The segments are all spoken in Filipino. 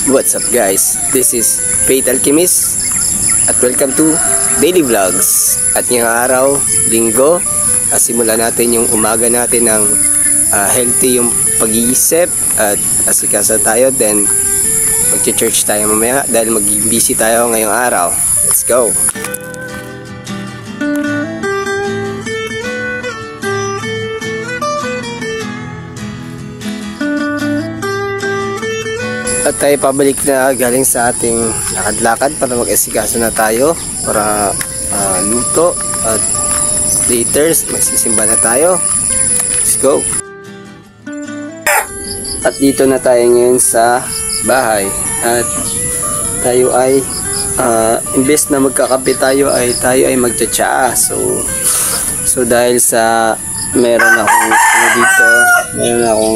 What's up guys? This is Faith Alchemist at welcome to Daily Vlogs. At ngayong araw, linggo, simulan natin yung umaga natin ng healthy yung pag-iisip at asikasa tayo. Then mag-church tayo mamaya dahil mag-busy tayo ngayong araw. Let's go! At tayo pabalik na galing sa ating lakad-lakad para mag-asikaso na tayo para luto at later magsisimba na tayo. Let's go! At dito na tayo ngayon sa bahay at tayo ay imbes na magkakape tayo ay magtsatsaa. So dahil sa meron akong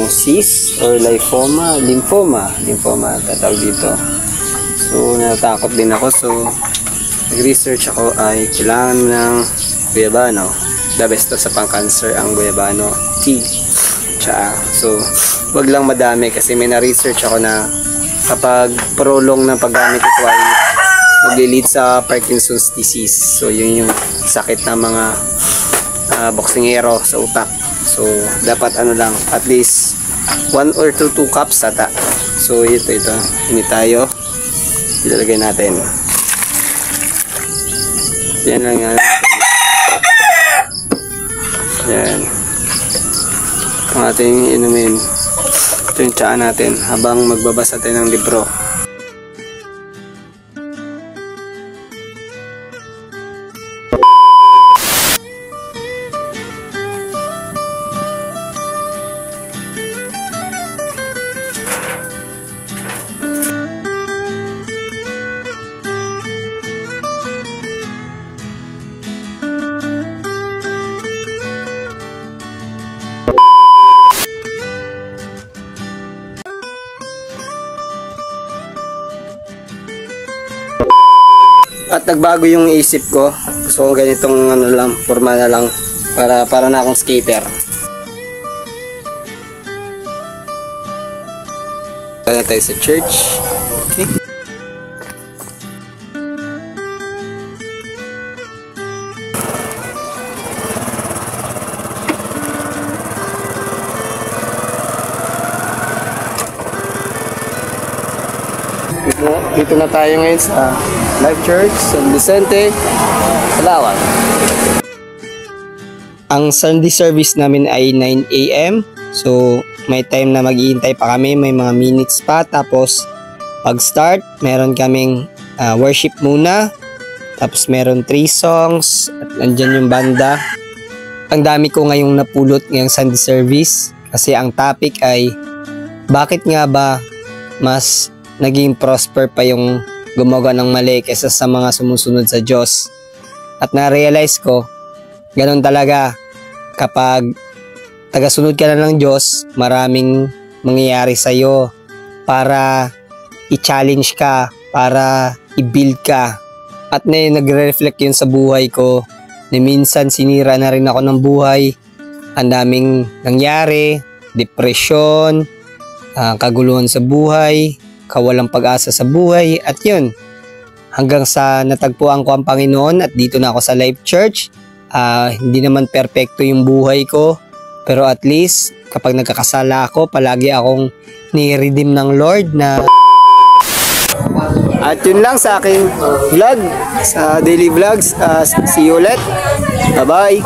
cyst or lymphoma tatawag dito. So natakot din ako, so nag-research ako ay kailangan ng guyabano. The best sa pang-cancer ang guyabano tea. So wag lang madami kasi may na-research ako na kapag prolong ng paggamit ito ay maglilid sa Parkinson's disease. So yun yung sakit ng mga boksingero sa utak. So dapat lang at least 1 or 2 cups ata. So ito ini tayo ilalagay natin. Yan lang yan. Yan ang ating inumin. Ito yung tsaa natin habang magbabasa tayo ng libro. At nagbago yung isip ko. Gusto ko ganitong forma na lang para na akong skater. Para tayo sa church. Okay. Dito na tayo ngayon sa Life Church San Vicente, Palawan. Ang Sunday service namin ay 9 AM. So may time na mag-iintay pa kami, may mga minutes pa. Tapos pag start, meron kaming worship muna. Tapos meron 3 songs at nandyan yung banda. Ang dami ko ngayong napulot ngayong Sunday service kasi ang topic ay bakit nga ba mas naging prosper pa yung gumawa ng mali kaysa sa mga sumusunod sa Diyos. At na-realize ko, ganun talaga. Kapag tagasunod ka na ng Diyos, maraming mangyayari sa'yo para i-challenge ka, para i-build ka. At nagre-reflect yun sa buhay ko. Na minsan sinira na rin ako ng buhay. Ang daming nangyari, depression, kaguluhan sa buhay, kawalang pag-asa sa buhay, at yun hanggang sa natagpuan ko ang Panginoon at dito na ako sa Life Church. Hindi naman perpekto yung buhay ko, pero at least kapag nagkakasala ako, palagi akong ni-redeem ng Lord na. At yun lang sa aking vlog, sa daily vlogs. See you ulit, bye bye.